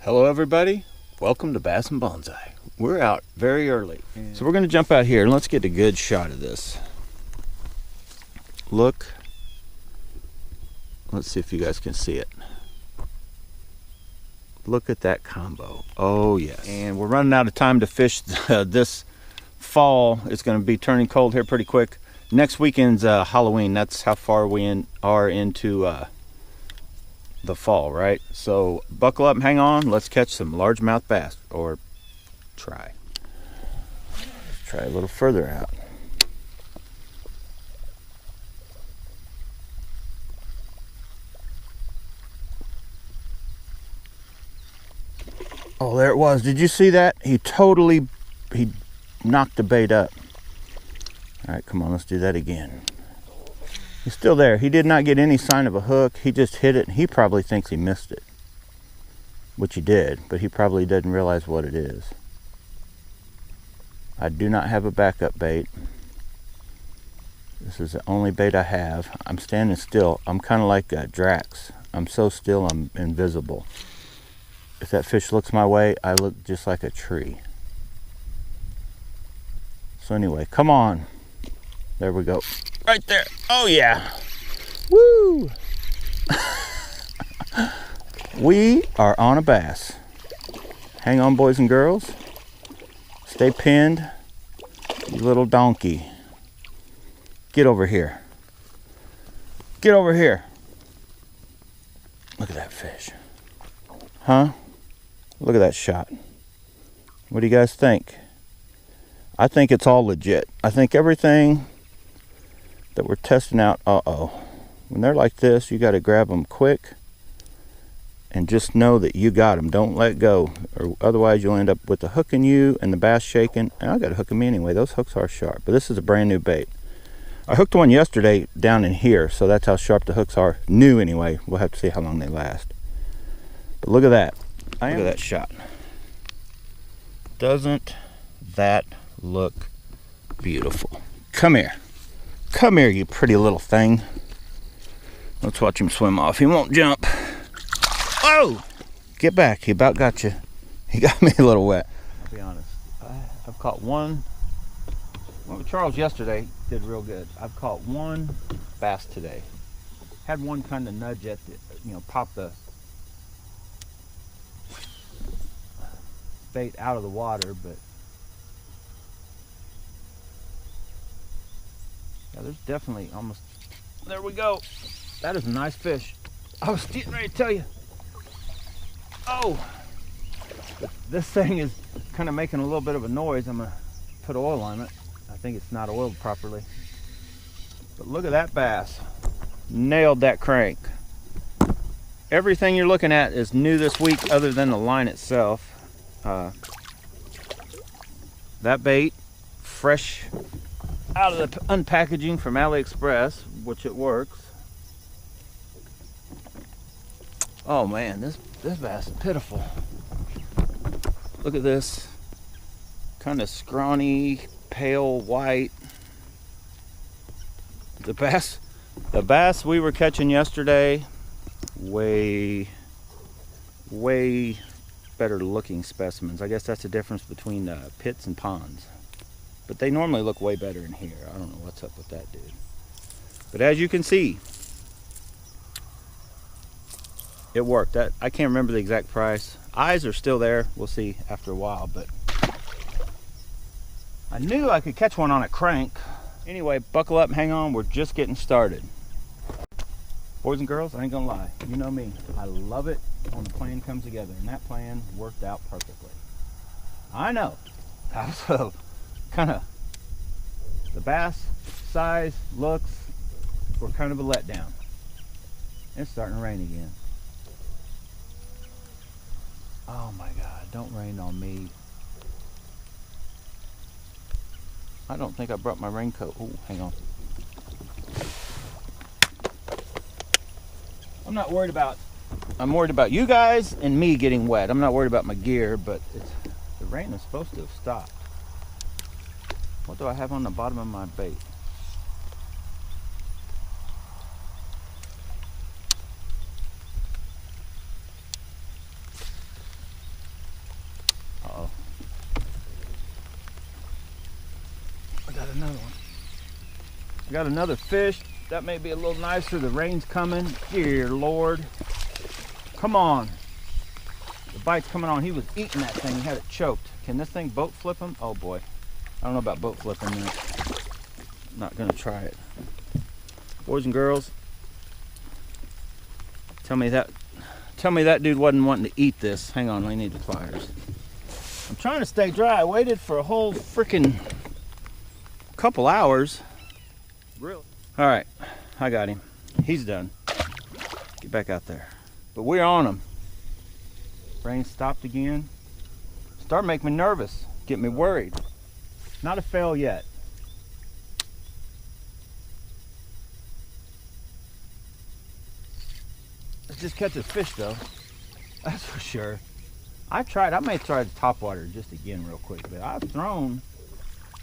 Hello everybody, welcome to Bass and Bonsai. We're out very early, so we're going to jump out here and let's get a good shot of this. Look, let's see if you guys can see it. Look at that combo. Oh yes. And we're running out of time to fish this fall. It's going to be turning cold here pretty quick. Next weekend's Halloween. That's how far we are into the fall, right? So buckle up and hang on. Let's catch some largemouth bass, or try. Let's try a little further out. Oh, there it was. Did you see that? He knocked the bait up. All right, come on, let's do that again. He's still there. He did not get any sign of a hook. He just hit it, and he probably thinks he missed it, which he did, but he probably doesn't realize what it is. I do not have a backup bait. This is the only bait I have. I'm standing still. I'm kind of like Drax. I'm so still, I'm invisible. If that fish looks my way, I look just like a tree. So anyway, come on. There we go. Right there. Oh yeah. Woo! We are on a bass. Hang on, boys and girls. Stay pinned. You little donkey. Get over here. Get over here. Look at that fish. Huh? Look at that shot. What do you guys think? I think it's all legit. I think everything that we're testing out, when they're like this, you got to grab them quick and just know that you got them. Don't let go, or otherwise you'll end up with the hook in you and the bass shaking. And I got a hook in me anyway. Those hooks are sharp, but this is a brand new bait. I hooked one yesterday down in here, so that's how sharp the hooks are. New anyway. We'll have to see how long they last. But look at that. Look at that shot. Doesn't that look beautiful? Come here. Come here, you pretty little thing. Let's watch him swim off. He won't jump. Oh! Get back. He about got you. He got me a little wet. I'll be honest. I've caught one. Well, Charles yesterday did real good. I've caught one bass today. Had one kind of nudge at the, pop the bait out of the water, but yeah, there's definitely almost, there we go. That is a nice fish. I was getting ready to tell you. Oh, this thing is kind of making a little bit of a noise. I'm gonna put oil on it. I think it's not oiled properly, but look at that bass. Nailed that crank. Everything you're looking at is new this week other than the line itself. That bait, fresh out of the unpackaging from AliExpress, which it works. Oh man, this bass is pitiful. Look at this, kind of scrawny, pale white. The bass we were catching yesterday, way better looking specimens. I guess that's the difference between pits and ponds. But they normally look way better in here. I don't know what's up with that dude. But as you can see, it worked. I can't remember the exact price. Eyes are still there. We'll see after a while, but I knew I could catch one on a crank. Anyway, buckle up and hang on. We're just getting started. Boys and girls, I ain't gonna lie. You know me. I love it when the plan comes together, and that plan worked out perfectly. I know. So, kind of, the bass size, looks, were kind of a letdown. It's starting to rain again. Oh my God, don't rain on me. I don't think I brought my raincoat. Oh, hang on. I'm worried about you guys and me getting wet. I'm not worried about my gear, but the rain is supposed to have stopped. What do I have on the bottom of my bait? Got another fish. That may be a little nicer. The rain's coming. Dear Lord. Come on. The bite's coming on. He was eating that thing. He had it choked. Can this thing boat flip him? Oh boy. I don't know about boat flipping that. I'm not gonna try it. Boys and girls, tell me that dude wasn't wanting to eat this. Hang on, I need the pliers. I'm trying to stay dry. I waited for a whole freaking couple hours. Really? All right, I got him. He's done. Get back out there. But we're on him. Rain stopped again. Start making me nervous. Get me worried. Not a fail yet. Let's just catch a fish though. That's for sure. I may try the top water just again real quick, but I've thrown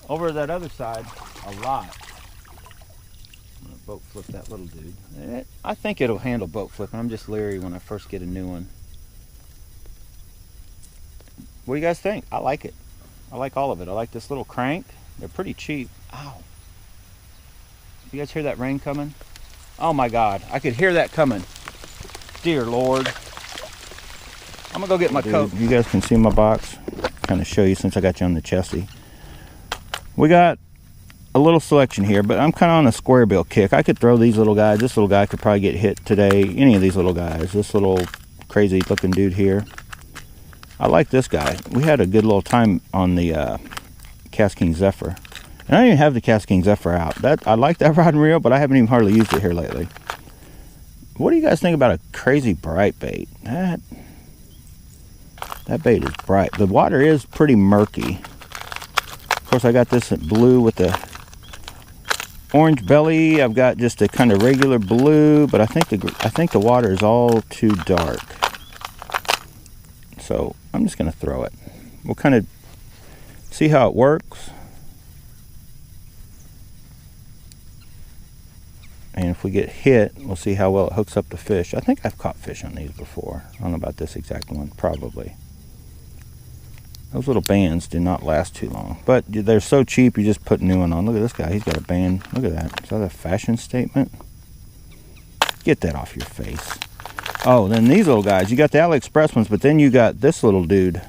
over that other side a lot. I'm gonna boat flip that little dude. I think it'll handle boat flipping. I'm just leery when I first get a new one. What do you guys think? I like it. I like all of it. I like this little crank. They're pretty cheap. Ow. You guys hear that rain coming? Oh my God, I could hear that coming. Dear Lord. I'm gonna go get my coat. You guys can see my box. Kind of show you since I got you on the chesty. We got a little selection here, but I'm kind of on a square bill kick. I could throw these little guys. This little guy could probably get hit today. Any of these little guys. This little crazy looking dude here. I like this guy. We had a good little time on the Cast King Zephyr. And I don't even have the Cast King Zephyr out. I like that rod and reel, but I haven't even hardly used it here lately. What do you guys think about a crazy bright bait? That bait is bright. The water is pretty murky. Of course, I got this in blue with the orange belly. I've got just a kind of regular blue, but I think the water is all too dark. So I'm just going to throw it. We'll kind of see how it works. And if we get hit, we'll see how well it hooks up the fish. I think I've caught fish on these before. I don't know about this exact one, probably. Those little bands do not last too long. But they're so cheap, you just put a new one on. Look at this guy, he's got a band. Look at that. Is that a fashion statement? Get that off your face. Oh, then these little guys. You got the AliExpress ones, but then you got this little dude.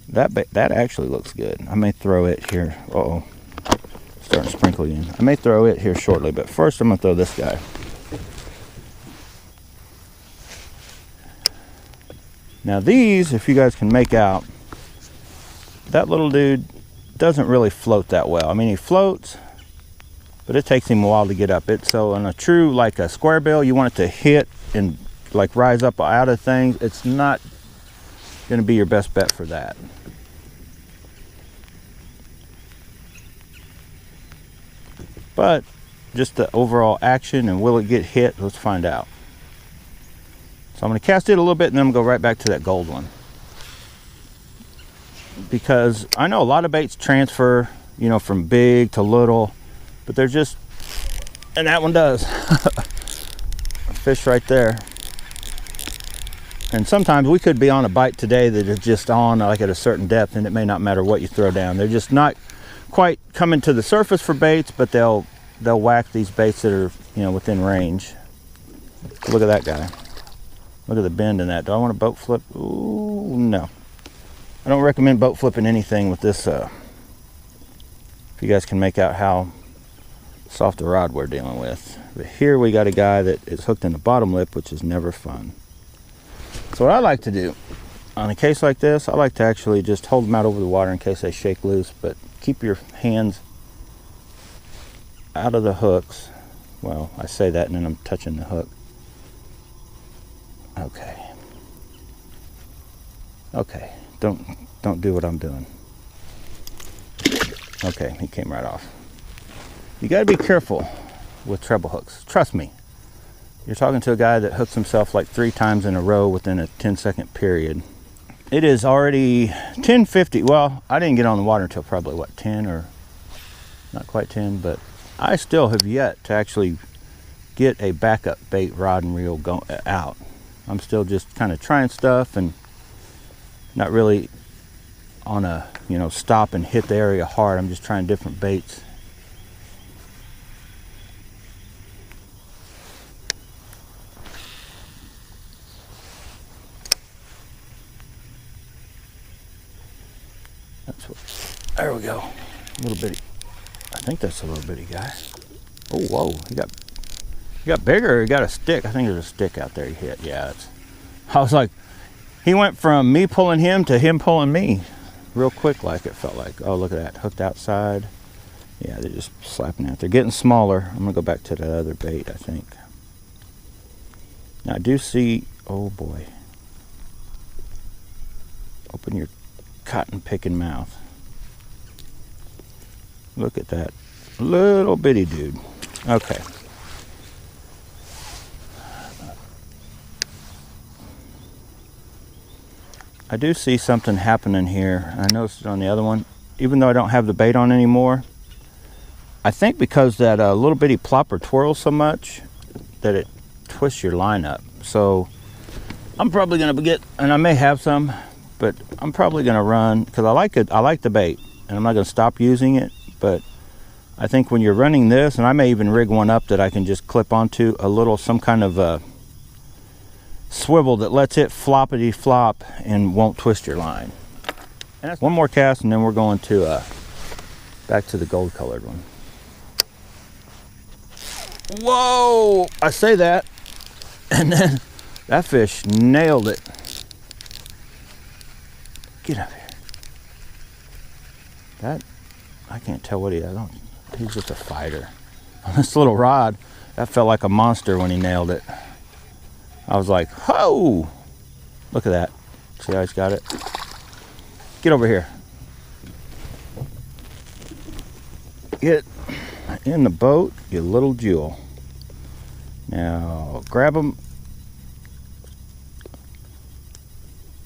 That actually looks good. I may throw it here. Uh-oh. Starting to sprinkle again. I may throw it here shortly, but first I'm going to throw this guy. Now these, if you guys can make out, that little dude doesn't really float that well. I mean, he floats, but it takes him a while to get up. So on a true, like a square bill, you want it to hit and like rise up out of things. It's not going to be your best bet for that. But just the overall action and will it get hit, let's find out. So I'm going to cast it a little bit and then I'm going to go right back to that gold one. Because I know a lot of baits transfer, you know, from big to little, but they're just, and that one does. A fish right there. And sometimes we could be on a bite today that is just on like at a certain depth and it may not matter what you throw down. They're just not quite coming to the surface for baits, but they'll whack these baits that are, you know, within range. Look at that guy. Look at the bend in that. Do I want to boat flip? Ooh, no. I don't recommend boat flipping anything with this. If you guys can make out how soft the rod we're dealing with. But here we got a guy that is hooked in the bottom lip, which is never fun. So what I like to do on a case like this, I like to actually just hold them out over the water in case they shake loose, but keep your hands out of the hooks. Well, I say that and then I'm touching the hook. Okay. Okay. Don't do what I'm doing. Okay, he came right off. You got to be careful with treble hooks. Trust me. You're talking to a guy that hooks himself like 3 times in a row within a 10-second period. It is already 10:50. Well, I didn't get on the water until probably what, 10 or not quite 10, but I still have yet to actually get a backup bait rod and reel out. I'm still just kind of trying stuff and not really on a, you know, stop and hit the area hard. I'm just trying different baits. That's what, there we go. A little bitty. I think that's a little bitty guy. Oh, whoa, he got bigger. He got a stick. I think there's a stick out there he hit. Yeah, I was like, he went from me pulling him to him pulling me real quick, like it felt like. Oh, look at that, hooked outside. Yeah, they're just slapping out. They're getting smaller. I'm gonna go back to that other bait, I think. Now I do see, oh boy. Open your cotton picking mouth. Look at that little bitty dude. Okay. I do see something happening here. I noticed it on the other one, even though I don't have the bait on anymore. I think because that little bitty plopper twirls so much that it twists your line up. So I'm probably gonna get, and I may have some, but I'm probably gonna run, because I like it. I like the bait, and I'm not gonna stop using it. But I think when you're running this, and I may even rig one up that I can just clip onto a little, some kind of a swivel that lets it floppity flop and won't twist your line. And that's one more cast, and then we're going to back to the gold colored one. Whoa, I say that, and then that fish nailed it. Get up here. That, I can't tell what he is. He's just a fighter. On this little rod, that felt like a monster when he nailed it. I was like, ho! Look at that. See how he's got it? Get over here. Get in the boat, you little jewel. Now, grab him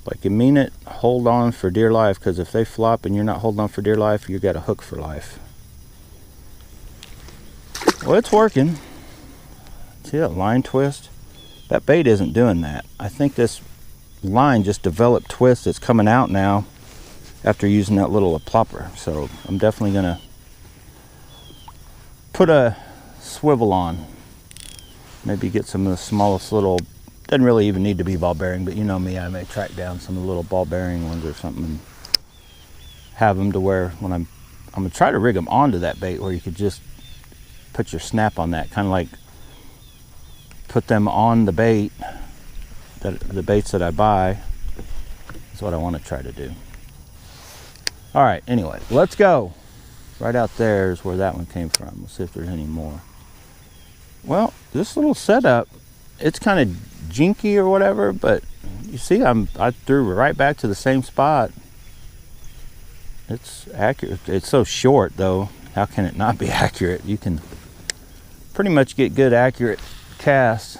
like you mean it. Hold on for dear life, because if they flop and you're not holding on for dear life, you got a hook for life. Well, it's working. See that line twist? That bait isn't doing that. I think this line just developed twist that's coming out now after using that little plopper. So I'm definitely gonna put a swivel on. Maybe get some of the smallest little, doesn't really even need to be ball bearing, but you know me, I may track down some of the little ball bearing ones or something and have them to where when I'm gonna try to rig them onto that bait where you could just put your snap on that, kind of like put them on the bait, the baits that I buy. That's what I want to try to do. All right, anyway, let's go. Right out there is where that one came from. We'll see if there's any more. Well, this little setup, it's kind of jinky or whatever, but you see I threw right back to the same spot. It's accurate. It's so short though, how can it not be accurate? You can pretty much get good accurate casts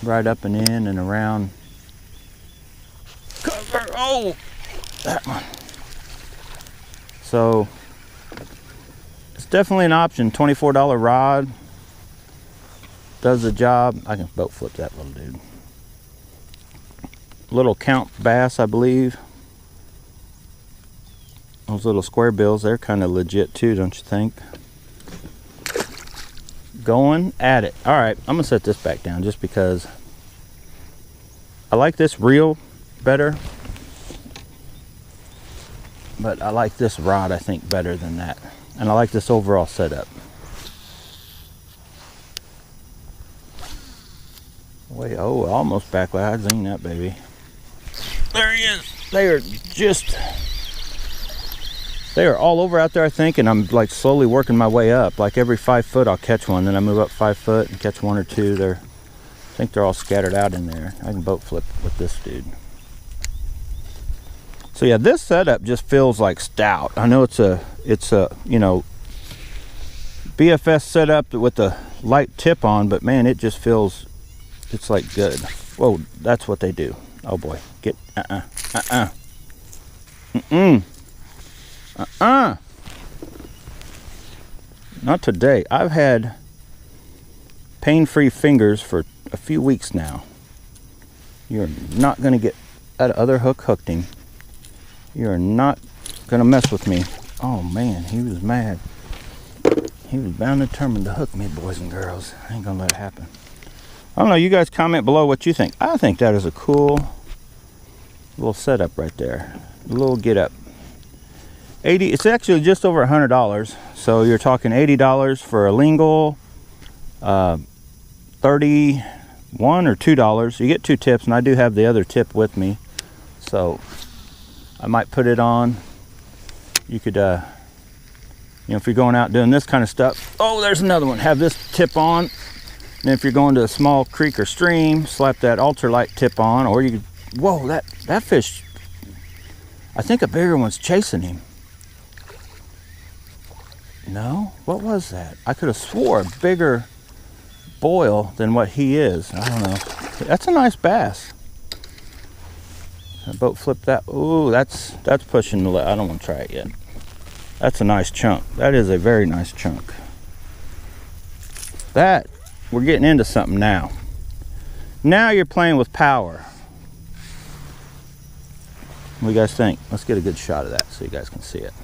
right up and in and around. Cover, oh, that one. So it's definitely an option. $24 rod does the job. I can boat flip that little dude. Little count bass, I believe. Those little square bills, they're kind of legit too, don't you think? Going at it. All right, I'm gonna set this back down just because I like this reel better, but I like this rod, I think, better than that. And I like this overall setup. Wait, oh, almost backward. I zinged that baby. There he is. They are all over out there, I think, and I'm like slowly working my way up. Like every 5 foot I'll catch one, then I move up 5 foot and catch 1 or 2. I think they're all scattered out in there. I can boat flip with this dude. So yeah, this setup just feels like stout. I know it's a you know, BFS setup with the light tip on, but man, it just feels, it's like good. Whoa, that's what they do. Oh boy, get not today. I've had pain-free fingers for a few weeks now. You're not gonna get that other hook hooked him. You're not gonna mess with me. Oh man, he was mad. He was bound and determined to hook me, boys and girls. I ain't gonna let it happen. I don't know, you guys comment below what you think. I think that is a cool little setup right there. A little get up. It's actually just over $100. So you're talking $80 for a lingle, $31 or $2. You get 2 tips, and I do have the other tip with me. So I might put it on. You could, you know, if you're going out doing this kind of stuff. Oh, there's another one. Have this tip on. And if you're going to a small creek or stream, slap that ultralight tip on. Or you could, whoa, that fish, I think a bigger one's chasing him. No? What was that? I could have swore a bigger boil than what he is. I don't know. That's a nice bass. That boat flipped that. Ooh, that's pushing the. I don't want to try it yet. That's a nice chunk. That is a very nice chunk. That, we're getting into something now. Now you're playing with power. What do you guys think? Let's get a good shot of that so you guys can see it.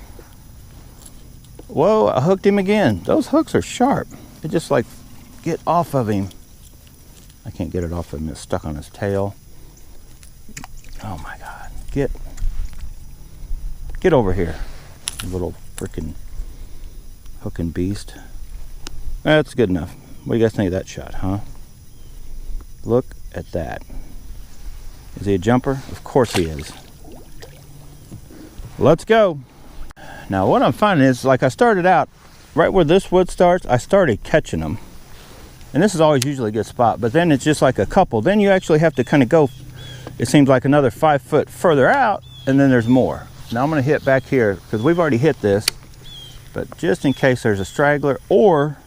Whoa, I hooked him again. Those hooks are sharp. They just like get off of him. I can't get it off of him. It's stuck on his tail. Oh my God. Get over here, you little freaking hooking beast. That's good enough. What do you guys think of that shot, huh? Look at that. Is he a jumper? Of course he is. Let's go. Now what I'm finding is, like, I started out right where this wood starts, I started catching them. And this is always usually a good spot, but then it's just like a couple. Then you actually have to kind of go, it seems like another 5 foot further out, and then there's more. Now I'm gonna hit back here because we've already hit this, but just in case there's a straggler or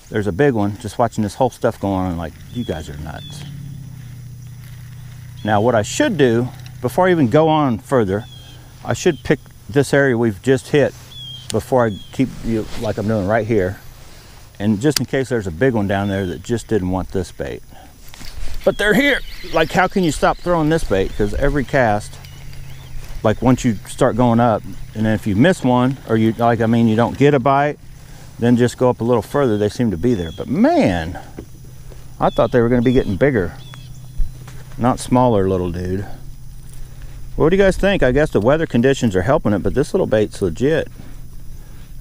there's a big one, just watching this whole stuff going on, like, you guys are nuts. Now what I should do, before I even go on further, I should pick this area we've just hit before I keep you like I'm doing right here, and just in case there's a big one down there that just didn't want this bait, but they're here. Like, how can you stop throwing this bait? Because every cast, like, once you start going up, and then if you miss one, or you like, I mean, you don't get a bite, then just go up a little further, they seem to be there. But man, I thought they were going to be getting bigger, not smaller, little dude. What do you guys think? I guess the weather conditions are helping it, but this little bait's legit.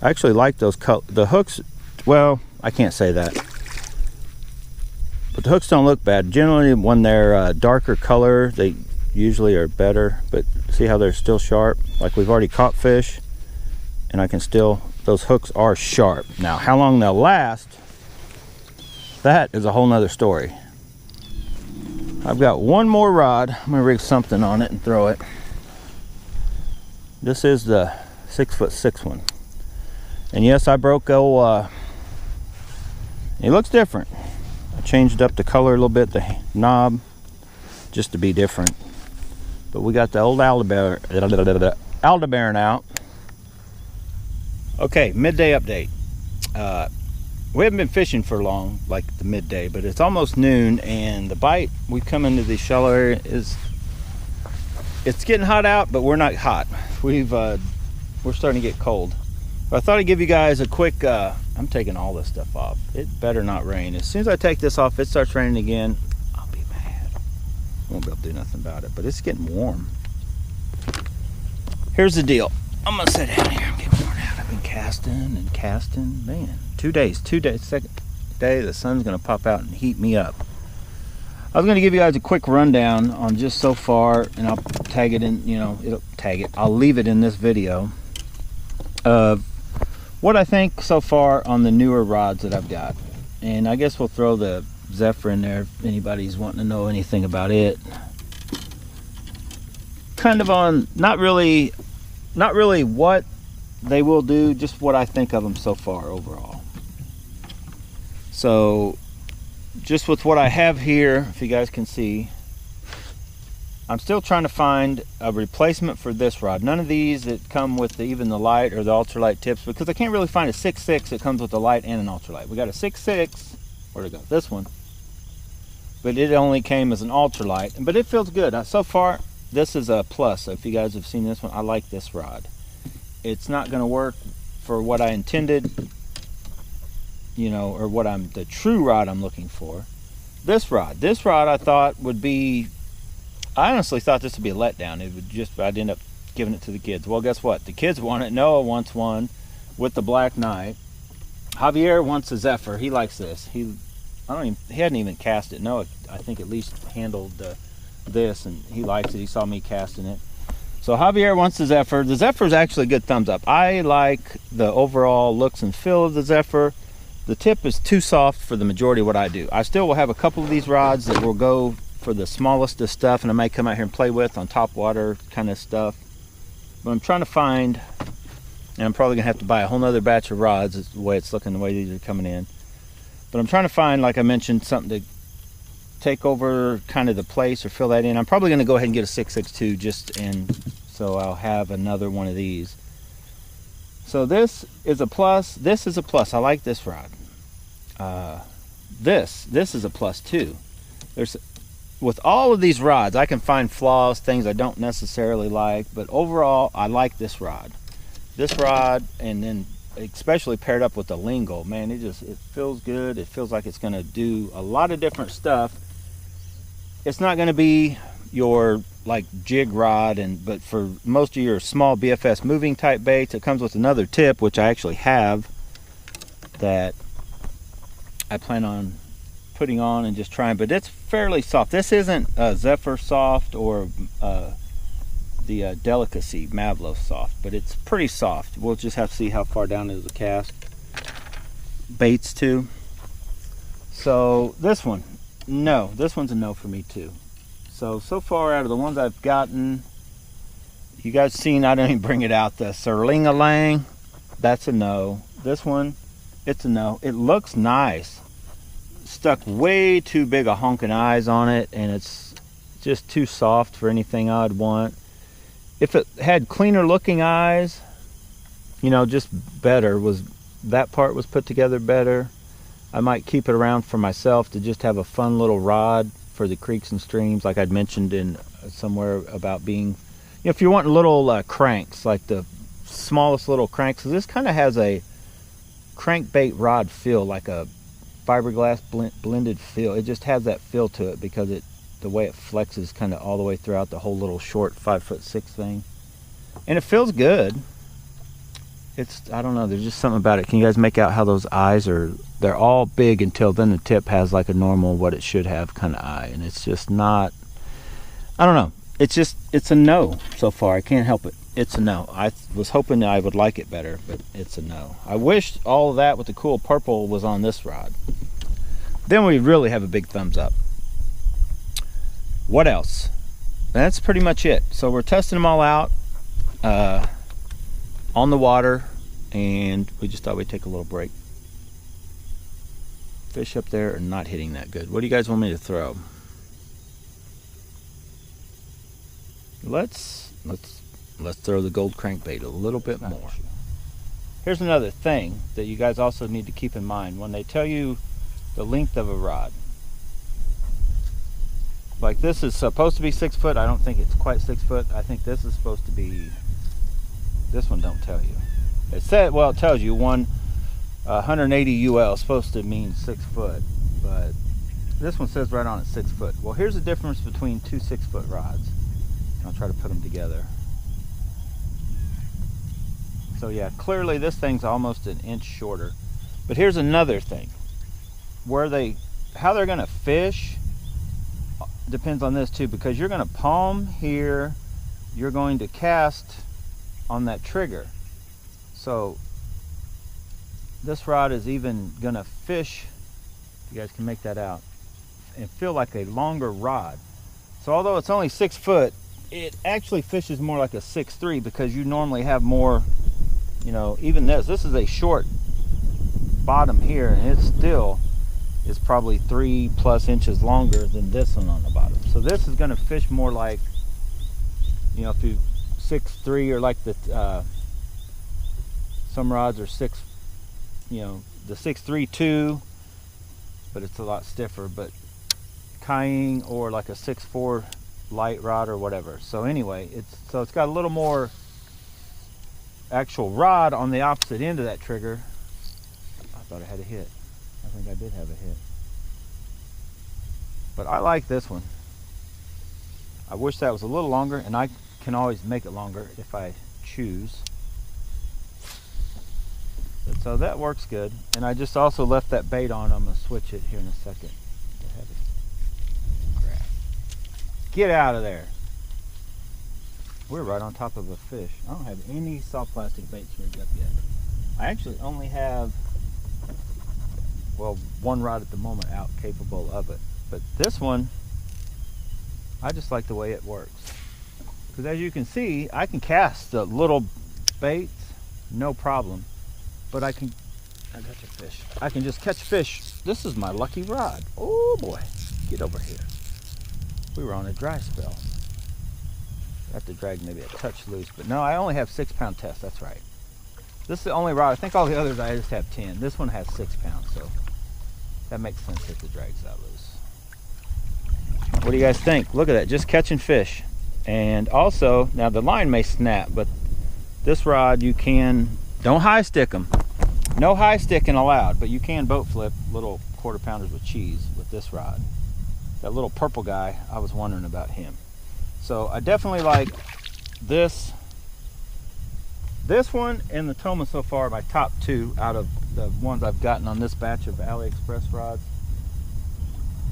I actually like those the hooks. Well, I can't say that, but the hooks don't look bad. Generally, when they're darker color, they usually are better. But see how they're still sharp? Like, we've already caught fish, and I can still, those hooks are sharp. Now, how long they'll last, that is a whole nother story. I've got one more rod. I'm gonna rig something on it and throw it. This is the 6'6" one. And yes, I broke it looks different. I changed up the color a little bit, the knob, just to be different. But we got the old Aldebaran out. Okay, midday update. We haven't been fishing for long, like the midday, but it's almost noon, and the bite, we come into the shallow area, it's getting hot out, but we're not hot. We're starting to get cold. But I thought I'd give you guys a quick, I'm taking all this stuff off. It better not rain. As soon as I take this off, it starts raining again, I'll be mad. Won't be able to do nothing about it, but it's getting warm. Here's the deal. I'm gonna sit down here. I'm getting worn out. I've been casting and casting, man. 2 days, second day, the sun's gonna pop out and heat me up. I was gonna give you guys a quick rundown on just so far, and I'll tag it in, you know, I'll leave it in this video of what I think so far on the newer rods that I've got. And I guess we'll throw the Zephyr in there if anybody's wanting to know anything about it. Kind of on, not really what they will do, just what I think of them so far overall. So just with what I have here, if you guys can see, I'm still trying to find a replacement for this rod. None of these that come with even the light or the ultralight tips, because I can't really find a 6'6" that comes with a light and an ultralight. We got a 6'6", where'd it go? This one. But it only came as an ultralight, but it feels good. So far, this is a plus. So if you guys have seen this one, I like this rod. It's not gonna work for what I intended, you know, or what the true rod I'm looking for. This rod I thought would be, I honestly thought this would be a letdown. It would just, I'd end up giving it to the kids. Well, guess what? The kids want it. Noah wants one with the black knight. Javier wants a Zephyr. He likes this. He hadn't even cast it. Noah, I think, at least handled this, and he likes it. He saw me casting it. So Javier wants the Zephyr. The Zephyr is actually a good thumbs up. I like the overall looks and feel of the Zephyr. The tip is too soft for the majority of what I do. I still will have a couple of these rods that will go for the smallest of stuff, and I may come out here and play with on top water kind of stuff. But I'm trying to find, and I'm probably gonna have to buy a whole nother batch of rods. Is the way it's looking, the way these are coming in. But I'm trying to find, like I mentioned, something to take over kind of the place or fill that in. I'm probably gonna go ahead and get a 662 just in, so I'll have another one of these. So this is a plus. This is a plus. I like this rod. This is a plus too. With all of these rods, I can find flaws, things I don't necessarily like, but overall, I like this rod. This rod, and then especially paired up with the LINGL, man, it feels good. It feels like it's gonna do a lot of different stuff. It's not gonna be your like jig rod, but for most of your small BFS moving type baits, it comes with another tip, which I actually have, that I plan on putting on and just trying, but it's fairly soft. This isn't Zephyr soft or the Delicacy Mavlo soft, but it's pretty soft. We'll just have to see how far down it is a cast. Baits too. So this one, no, this one's a no for me too. So far out of the ones I've gotten, you guys seen, I don't even bring it out, the Serling-a-Lang, that's a no. This one, it's a no. It looks nice. Stuck way too big a honking eyes on it, and it's just too soft for anything I'd want. If it had cleaner looking eyes, you know, just better, that part was put together better, I might keep it around for myself to just have a fun little rod for the creeks and streams, like I'd mentioned in somewhere about being, you know, if you're wanting little cranks, like the smallest little cranks. So this kind of has a crankbait rod feel, like a fiberglass blended feel. It just has that feel to it because the way it flexes kind of all the way throughout the whole little short 5'6" thing, and it feels good. I don't know, there's just something about it. Can you guys make out how those eyes are? They're all big until then the tip has like a normal, what it should have kind of eye, and it's just not, I don't know, it's a no so far. I can't help it. It's a no. I was hoping I would like it better, but it's a no. I wish all of that with the cool purple was on this rod. Then we really have a big thumbs up. What else? That's pretty much it. So we're testing them all out on the water, and we just thought we'd take a little break. Fish up there are not hitting that good. What do you guys want me to throw? Let's throw the gold crankbait a little bit more. Here's another thing that you guys also need to keep in mind when they tell you the length of a rod. Like this is supposed to be 6 foot. I don't think it's quite 6 foot. I think this is supposed to be, this one don't tell you. It said, well, it tells you 180 UL is supposed to mean 6 foot, but this one says right on it 6 foot. Well, here's the difference between two 6 foot rods. I'll try to put them together. So yeah, clearly this thing's almost an inch shorter. But here's another thing. How they're gonna fish depends on this too, because you're gonna palm here, you're going to cast on that trigger. So this rod is even gonna fish, if you guys can make that out, and feel like a longer rod. So although it's only 6 foot, it actually fishes more like a 6'3", because you normally have more, you know, even this is a short bottom here, and it still is probably 3+ inches longer than this one on the bottom. So this is going to fish more like, you know, if you 6'3", or like the some rods are 6, you know, the 6'3" but it's a lot stiffer, but Cayenne, or like a 6'4" light rod or whatever. So anyway, it's got a little more actual rod on the opposite end of that trigger. I thought I had a hit. I think I did have a hit. But I like this one. I wish that was a little longer, and I can always make it longer if I choose. But so that works good. And I just also left that bait on. I'm going to switch it here in a second. Crap. Get out of there. We're right on top of a fish. I don't have any soft plastic baits rigged up yet. I actually only have, well, one rod at the moment out capable of it. But this one, I just like the way it works. Because as you can see, I can cast the little baits, no problem. But I got your fish. I can just catch fish. This is my lucky rod. Oh boy, get over here. We were on a dry spell. I have to drag maybe a touch loose, but no, I only have 6 pound test, that's right. This is the only rod. I think all the others I just have 10. This one has 6 pounds, so that makes sense if the drag's that loose. What do you guys think? Look at that, just catching fish. And also, now the line may snap, but this rod you can, don't high stick them. No high sticking allowed, but you can boat flip little 1/4 pounders with cheese with this rod. That little purple guy, I was wondering about him. So I definitely like this. This one and the Toma so far are my top 2 out of the ones I've gotten on this batch of AliExpress rods.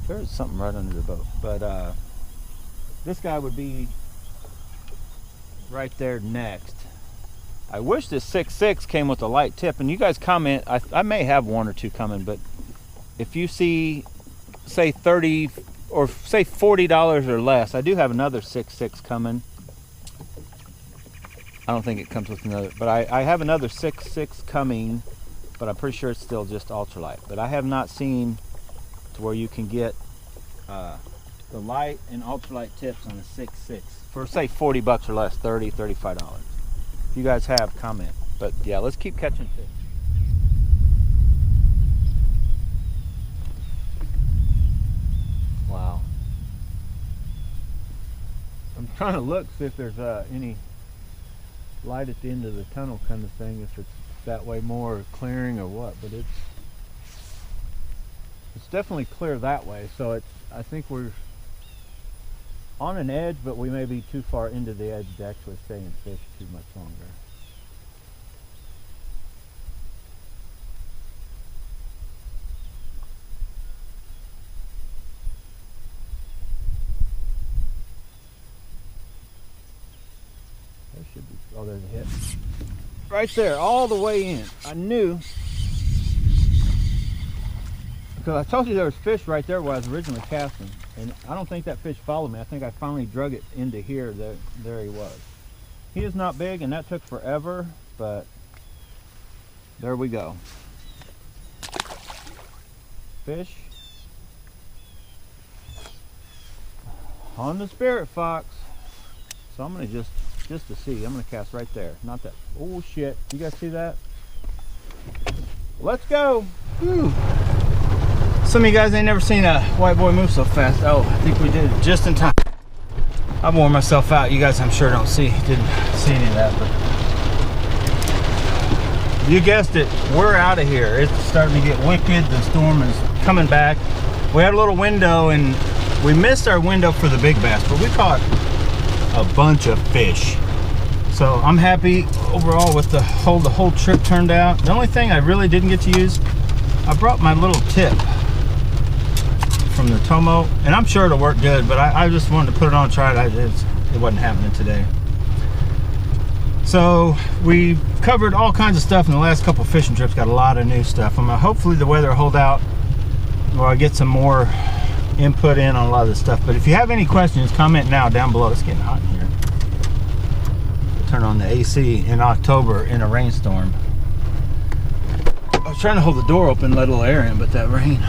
There's something right under the boat, but this guy would be right there next. I wish this 6.6 came with a light tip, and you guys comment, I may have 1 or 2 coming, but if you see, say 30 or say $40 or less, I do have another 6.6 coming. I don't think it comes with another, but I have another 6.6 coming, but I'm pretty sure it's still just ultralight. But I have not seen to where you can get the light and ultralight tips on a 6.6 for say 40 bucks or less, $30, $35. If you guys have, comment. But yeah, let's keep catching fish. Wow. I'm trying to look, see if there's any light at the end of the tunnel kind of thing, if it's that way more clearing or what, but it's definitely clear that way. So it's, I think we're on an edge, but we may be too far into the edge to actually stay and fish too much longer. There should be, oh, there's a hit. Right there, all the way in. I knew, because I told you there was fish right there where I was originally casting, and I don't think that fish followed me. I think I finally drug it into here. There he was. He is not big, and that took forever, but there we go. Fish on the Spirit Fox. So I'm gonna just to see, I'm gonna cast right there. Not that, oh shit, you guys see that? Let's go. Whew. Some of you guys ain't never seen a white boy move so fast. Oh, I think we did it just in time. I wore myself out. You guys, I'm sure didn't see any of that, but you guessed it, we're out of here. It's starting to get wicked. The storm is coming back. We had a little window and we missed our window for the big bass, but we caught a bunch of fish. So I'm happy overall with the whole trip turned out. The only thing I really didn't get to use, I brought my little tip from the Tomo, and I'm sure it'll work good, but I just wanted to put it on, try it. It wasn't happening today. So we covered all kinds of stuff in the last couple fishing trips. Got a lot of new stuff. Hopefully the weather will hold out, or I get some more input in on a lot of this stuff. But if you have any questions, comment now down below. It's getting hot in here. Turn on the AC in October in a rainstorm. I was trying to hold the door open, let a little air in, but that rain.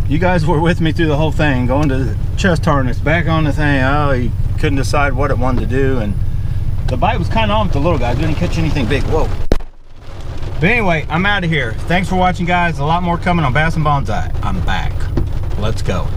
You guys were with me through the whole thing, going to the chest harness, back on the thing. Oh, he couldn't decide what it wanted to do, and the bite was kind of on with the little guy. Didn't catch anything big. Whoa. But anyway, I'm out of here. Thanks for watching, guys. A lot more coming on Bass and Bonsai. I'm back. Let's go.